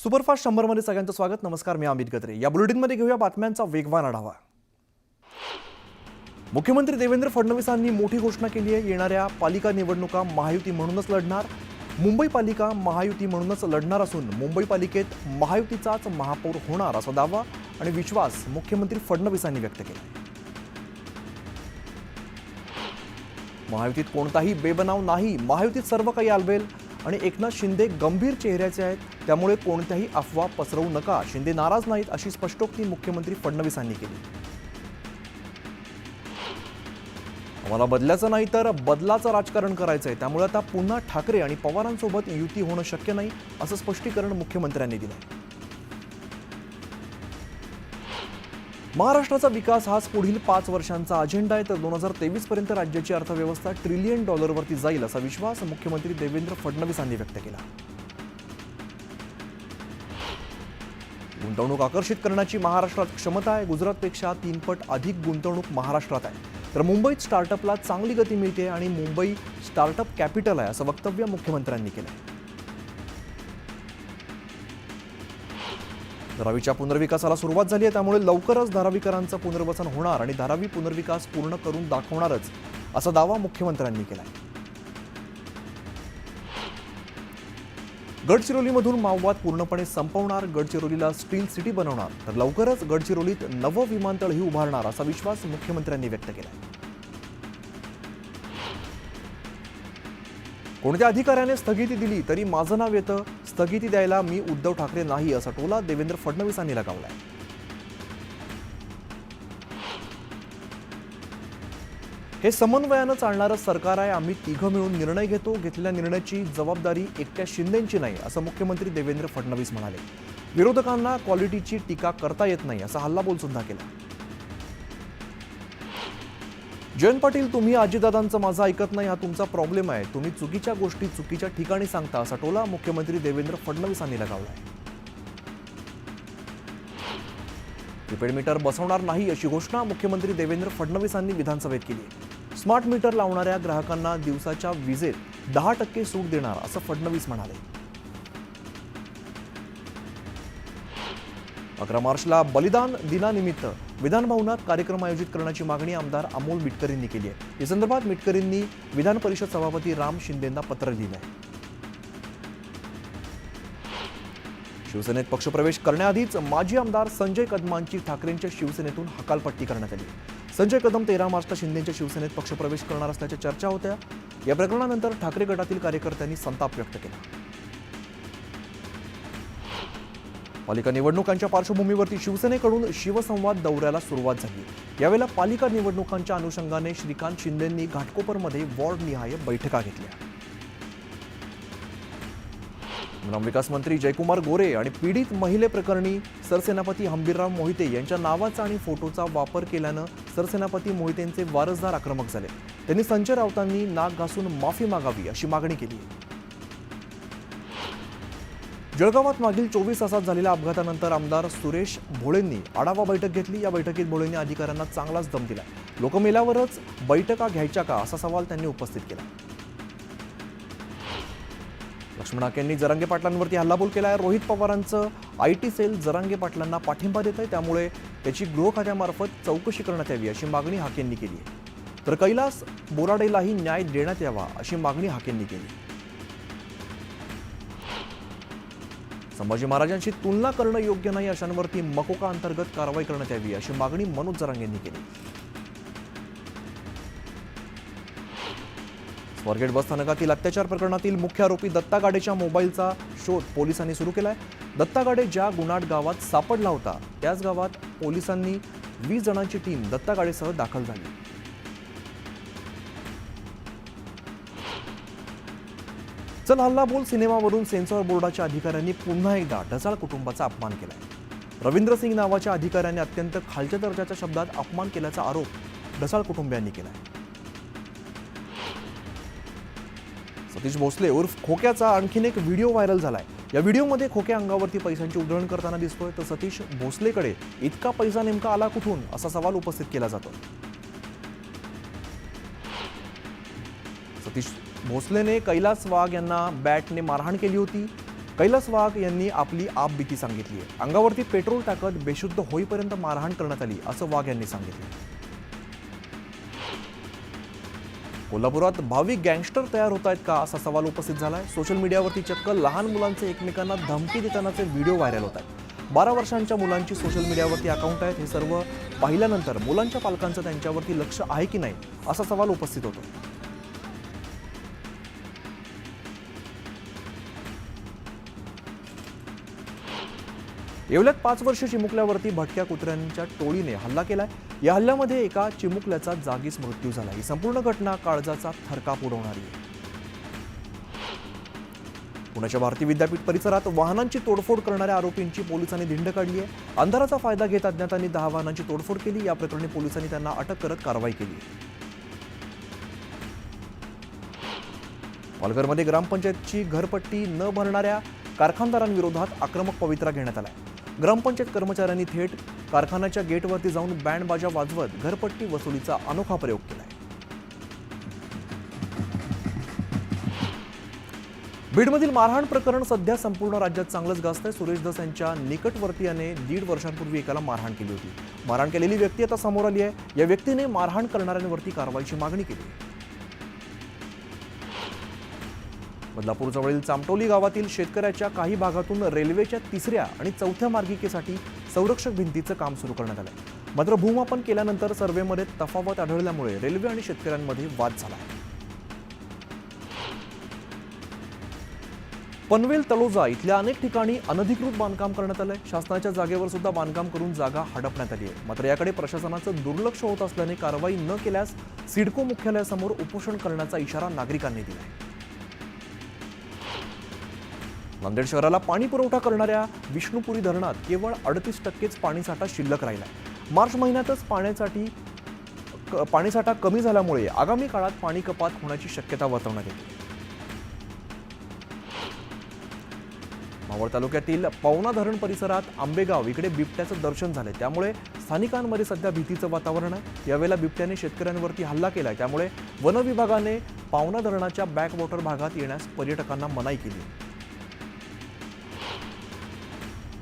Superfast 100 मध्ये सगळ्यांचं स्वागत. नमस्कार, मी अमित गत्रे. या बुलेटिनमध्ये घेऊया बातम्यांचा वेगवान आढावा. मुख्यमंत्री देवेंद्र फडणवीसांनी मोठी घोषणा केली आहे. येणाऱ्या पालिका निवडणुका महायुती म्हणूनच लढणार. मुंबई पालिका महायुती म्हणूनच लढणार असून मुंबई पालिकेत महायुतीचाच महापौर होणार असा दावा आणि विश्वास मुख्यमंत्री फडणवीसांनी व्यक्त केला. महायुतीत कोणताही बेबनाव नाही. महायुतीत सर्व काही आलबेल आणि एकनाथ शिंदे गंभीर चेहऱ्याचे आहेत, त्यामुळे कोणत्याही अफवा पसरवू नका. शिंदे नाराज नाहीत अशी स्पष्टोक्ती मुख्यमंत्री फडणवीसांनी केली. आम्हाला बदलायचं नाही तर बदलाचं राजकारण करायचंय, त्यामुळे आता पुन्हा ठाकरे आणि पवारांसोबत युती होणं शक्य नाही असं स्पष्टीकरण मुख्यमंत्र्यांनी दिलंय. महाराष्ट्राचा विकास हाच पुढील 5 वर्षांचा अजेंडा आहे, तर 2023 पर्यंत राज्याची अर्थव्यवस्था $1 ट्रिलियन वरती जाईल असा विश्वास मुख्यमंत्री देवेंद्र फडणवीसांनी व्यक्त केला. गुंतवणूक आकर्षित करण्याची महाराष्ट्रात क्षमता आहे. गुजरातपेक्षा 3 पट अधिक गुंतवणूक महाराष्ट्रात आहे, तर मुंबईत स्टार्टअपला चांगली गती मिळते आणि मुंबई स्टार्टअप कॅपिटल आहे असं वक्तव्य मुख्यमंत्र्यांनी केलं. धारावीच्या पुनर्विकासाला सुरुवात झाली आहे, त्यामुळे लवकरच धारावीकरांचं पुनर्वसन होणार आणि धारावी पुनर्विकास पूर्ण करून दाखवणारच असा दावा मुख्यमंत्र्यांनी केला. गडचिरोलीमधून माओवाद पूर्णपणे संपवणार. गडचिरोलीला स्टील सिटी बनवणार, तर लवकरच गडचिरोलीत नवं विमानतळही उभारणार असा विश्वास मुख्यमंत्र्यांनी व्यक्त केला. कोणत्या अधिकाऱ्याने स्थगिती दिली तरी माझं नाव येतं. स्थगिती द्यायला मी उद्धव ठाकरे नाही असा टोला देवेंद्र फडणवीसांनी लगावलाय. हे समन्वयानं चालणारं सरकार आहे. आम्ही तिघं मिळून निर्णय घेतो. घेतलेल्या निर्णयाची जबाबदारी एकट्या शिंदेंची नाही असं मुख्यमंत्री देवेंद्र फडणवीस म्हणाले. विरोधकांना क्वालिटीची टीका करता येत नाही असा हल्लाबोल सुद्धा केला. जयंत पाटील, तुम्ही अजितदादांचं माझं ऐकत नाही, हा तुमचा प्रॉब्लेम आहे. तुम्ही चुकीच्या गोष्टी चुकीच्या ठिकाणी सांगता असा टोला मुख्यमंत्री देवेंद्र फडणवीसांनी लगावलाय. प्रीपेड मीटर बसवणार नाही अशी घोषणा मुख्यमंत्री देवेंद्र फडणवीसांनी विधानसभेत केली. स्मार्ट मीटर लावणाऱ्या ग्राहकांना दिवसाच्या विजेत 10% सूट देणार असं फडणवीस म्हणाले. 11 मार्चला बलिदान दिनानिमित्त विधानभवनात कार्यक्रम आयोजित करण्याची मागणी आमदार अमोल मिटकरींनी केली आहे. या संदर्भात मिटकरींनी विधान परिषद सभापती राम शिंदेंना पत्र लिहिलं आहे. शिवसेनेत पक्षप्रवेश करण्याआधीच माजी आमदार संजय कदमांची ठाकरेंच्या शिवसेनेतून हकालपट्टी करण्यात आली. संजय कदम 13 मार्चला शिंदेंच्या शिवसेनेत पक्षप्रवेश करणार असल्याच्या चर्चा होत्या. या प्रकरणानंतर ठाकरे गटातील कार्यकर्त्यांनी संताप व्यक्त केला. पालिका निवडणुकांच्या पार्श्वभूमीवरती शिवसेनेकडून शिवसंवाद दौऱ्याला सुरुवात झाली. यावेळेला पालिका निवडणुकांच्या अनुषंगाने श्रीकांत शिंदेंनी घाटकोपरमध्ये वॉर्डनिहाय बैठका घेतल्या. ग्रामविकास मंत्री जयकुमार गोरे आणि पीडित महिलेप्रकरणी सरसेनापती हंबीरराव मोहिते यांच्या नावाचा आणि फोटोचा वापर केल्यानं सरसेनापती मोहितेंचे वारसदार आक्रमक झाले. त्यांनी संजय राऊतांनी नाक घासून माफी मागावी अशी मागणी केली. जळगावात मागील 24 तासात झालेल्या अपघातानंतर आमदार सुरेश भोळेंनी आढावा बैठक घेतली. या बैठकीत भोळेंनी अधिकाऱ्यांना चांगलाच दम दिला. लोक मेल्यावरच बैठका घ्यायच्या का असा सवाल त्यांनी उपस्थित केला. लक्ष्मण हाकेंनी जरांगे पाटलांवरती हल्लाबोल केला आहे. रोहित पवारांचं IT सेल जरांगे पाटलांना पाठिंबा देत आहे, त्यामुळे त्याची गृह खात्यामार्फत चौकशी करण्यात यावी अशी मागणी हाकेंनी केली आहे. तर कैलास बोराडेलाही न्याय देण्यात यावा अशी मागणी हाकेंनी केली. संभाजी महाराजांची तुलना करणं योग्य नाही, अशांवरती मकोका अंतर्गत कारवाई करण्यात यावी अशी मागणी मनोज जरांगेंनी केली. स्वारगेट बसस्थानकातील अत्याचार प्रकरणातील मुख्य आरोपी दत्ता गाडेच्या मोबाईलचा शोध पोलिसांनी सुरू केलाय. दत्ता गाडे ज्या गुन्हाट गावात सापडला होता त्याच गावात पोलिसांनी 20 जणांची टीम दत्ता गाडेसह दाखल झाली. चल हल्ला बोल सिनेमावरून सेन्सॉर बोर्डाच्या अधिकाऱ्यांनी पुन्हा एकदा ढसाळ कुटुंबाचा अपमान केलाय. रवींद्र सिंग नावाच्या अधिकाऱ्याने अत्यंत खालच्या दर्जाच्या शब्दात अपमान केल्याचा आरोप ढसाळ कुटुंबियांनी केलाय. सतीश भोसले उर्फ खोक्याचा आणखीन एक व्हिडिओ व्हायरल झालाय. या व्हिडिओमध्ये खोक्या अंगावरती पैशांची उधळण करताना दिसतोय, तर सतीश भोसलेकडे इतका पैसा नेमका आला कुठून असा सवाल उपस्थित केला जातो. सतीश भोसलेने कैलास वाघ यांना बॅटने मारहाण केली होती. कैलास वाघ यांनी आपली आपबीती सांगितली आहे. अंगावरती पेट्रोल टाकत बेशुद्ध होईपर्यंत मारहाण करण्यात आली असं वाघ यांनी सांगितलं. कोल्हापुरात भावी गँगस्टर तयार होत आहेत का असा सवाल उपस्थित झालाय. सोशल मीडियावरती चक्क लहान मुलांचे एकमेकांना धमकी देतानाचे व्हिडिओ व्हायरल होत आहेत. 12 वर्षांच्या मुलांची सोशल मीडियावरती अकाउंट आहेत. हे सर्व पाहिल्यानंतर मुलांच्या पालकांचं त्यांच्यावरती लक्ष आहे की नाही असा सवाल उपस्थित होतो. येवल्यात 5 वर्ष चिमुकल्यावरती भटक्या कुत्र्यांच्या टोळीने हल्ला केलाय. या हल्ल्यामध्ये एका चिमुकल्याचा जागीच मृत्यू झाला. ही संपूर्ण घटना काळजाचा थरकाप उडवणारी आहे. पुण्याच्या भारती विद्यापीठ परिसरात वाहनांची तोडफोड करणाऱ्या आरोपींची पोलिसांनी धिंड काढली आहे. अंधाराचा फायदा घेत अज्ञातांनी 10 वाहनांची तोडफोड केली. या प्रकरणी पोलिसांनी त्यांना अटक करत कारवाई केली आहे. पालघरमध्ये ग्रामपंचायतची घरपट्टी न भरणाऱ्या कारखानदारांविरोधात आक्रमक पवित्रा घेण्यात आलाय. ग्रामपंचायत कर्मचाऱ्यांनी थेट कारखान्याच्या गेटवरती जाऊन बँड बाजा वाजवत घरपट्टी वसुलीचा अनोखा प्रयोग केलाय. बीडमधील मारहाण प्रकरण सध्या संपूर्ण राज्यात चांगलंच गाजतंय. सुरेश धस यांच्या निकटवर्तीयाने 1.5 वर्षांपूर्वी एकाला मारहाण केली होती. मारहाण केलेली व्यक्ती आता समोर आली आहे. या व्यक्तीने मारहाण करणाऱ्यांवरती कारवाईची मागणी केली आहे. बदलापूरजवळील चामटोली गावातील शेतकऱ्याच्या काही भागातून रेल्वेच्या 3ऱ्या आणि 4थ्या मार्गिकेसाठी संरक्षक भिंतीचं काम सुरू करण्यात आलंय. मात्र भूमापन केल्यानंतर सर्व्हेमध्ये तफावत आढळल्यामुळे रेल्वे आणि शेतकऱ्यांमध्ये वाद झाला. पनवेल तळोजा इथल्या अनेक ठिकाणी अनधिकृत बांधकाम करण्यात आलंय. शासनाच्या जागेवर सुद्धा बांधकाम करून जागा हडपण्यात आली आहे. मात्र याकडे प्रशासनाचं दुर्लक्ष होत असल्याने कारवाई न केल्यास सिडको मुख्यालयासमोर उपोषण करण्याचा इशारा नागरिकांनी दिलाय. नांदेड शहराला पाणी पुरवठा करणाऱ्या विष्णुपुरी धरणात केवळ 38%च पाणीसाठा शिल्लक राहिलाय. मार्च महिन्यातच पाणीसाठा कमी झाल्यामुळे आगामी काळात पाणी कपात होण्याची शक्यता वर्तवण्यात येते. मावळ तालुक्यातील पवना धरण परिसरात आंबेगाव इकडे बिबट्याचं दर्शन झालंय. त्यामुळे स्थानिकांमध्ये सध्या भीतीचं वातावरण आहे. यावेळेला बिबट्याने शेतकऱ्यांवरती हल्ला केलाय. त्यामुळे वन विभागाने पवना धरणाच्या बॅकवॉटर भागात येण्यास पर्यटकांना मनाई केली.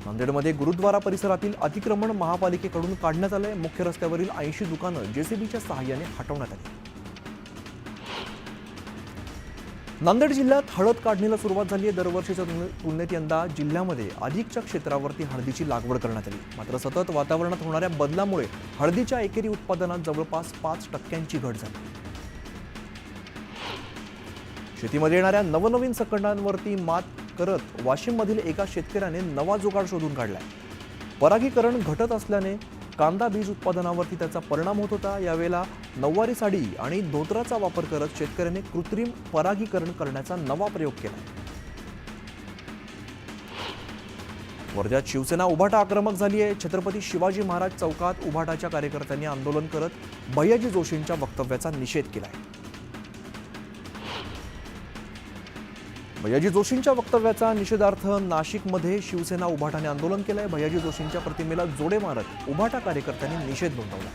नांदेडमध्ये गुरुद्वारा परिसरातील अतिक्रमण महापालिकेकडून काढण्यात आलंय. मुख्य रस्त्यावरील 80 दुकानं जेसीबीच्या सहाय्याने हटवण्यात आली. नांदेड जिल्ह्यात हळद काढणीला सुरुवात झाली आहे. दरवर्षीच्या तुलनेत यंदा जिल्ह्यामध्ये अधिकच्या क्षेत्रावरती हळदीची लागवड करण्यात आली. मात्र सतत वातावरणात होणाऱ्या बदलामुळे हळदीच्या एकेरी उत्पादनात जवळपास 5% घट झाली. शेतीमध्ये येणाऱ्या नवनवीन संकटांवरती मात करत वाशिममधील एका शेतकऱ्याने नवा जुगाड शोधून काढलाय. परागीकरण घटत असल्याने कांदा बीज उत्पादनावरती त्याचा परिणाम होत होता. यावेळेला नऊवारी साडी आणि धोतराचा वापर करत शेतकऱ्याने कृत्रिम परागीकरण करण्याचा नवा प्रयोग केला. वर्ध्यात शिवसेना उभाटा आक्रमक झाली आहे. छत्रपती शिवाजी महाराज चौकात उभाटाच्या कार्यकर्त्यांनी आंदोलन करत भैयाजी जोशींच्या वक्तव्याचा निषेध केलाय. भैयाजी जोशींच्या वक्तव्याचा निषेधार्थ नाशिकमध्ये शिवसेना उभाटाने आंदोलन केलंय. भैयाजी जोशींच्या प्रतिमेला जोडे मारत उभाटा कार्यकर्त्यांनी निषेध नोंदवला.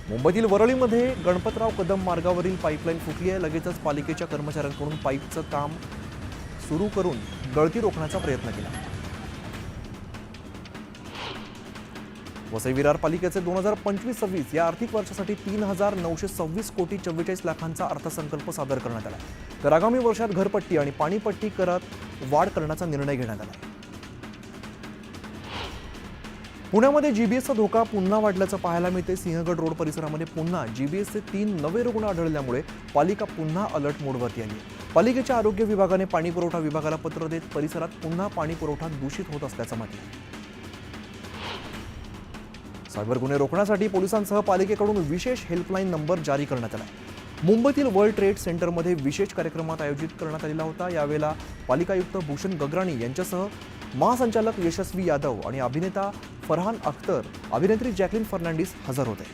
मुंबईतील वरळीमध्ये गणपतराव कदम मार्गावरील पाईपलाईन फुटली आहे. लगेचच पालिकेच्या कर्मचाऱ्यांकडून पाईपचं काम सुरू करून गळती रोखण्याचा प्रयत्न केला. वसई विरार पालिकेचे 2025-26 या आर्थिक वर्षासाठी 3,926 कोटी 44 लाखांचा अर्थसंकल्प सादर करण्यात आला. तर आगामी वर्षात घरपट्टी आणि पाणीपट्टी करात वाढ करण्याचा निर्णय घेण्यात आला. पुण्यामध्ये जीबीएसचा धोका पुन्हा वाढल्याचं पाहायला मिळते. सिंहगड रोड परिसरामध्ये पुन्हा जीबीएसचे 3 नवे रुग्ण आढळल्यामुळे पालिका पुन्हा अलर्ट मोडवरती आली. पालिकेच्या आरोग्य विभागाने पाणी पुरवठा विभागाला पत्र देत परिसरात पुन्हा पाणी पुरवठा दूषित होत असल्याचं म्हटलं. सायबर गुन्हे रोखण्यासाठी पोलिसांसह पालिकेकडून विशेष हेल्पलाईन नंबर जारी करण्यात आला. मुंबईतील वर्ल्ड ट्रेड सेंटरमध्ये विशेष कार्यक्रमात आयोजित करण्यात आलेला होता. यावेळेला पालिका आयुक्त भूषण गगराणी यांच्यासह महासंचालक यशस्वी यादव आणि अभिनेता फरहान अख्तर, अभिनेत्री जॅकलिन फर्नांडिस हजर होते.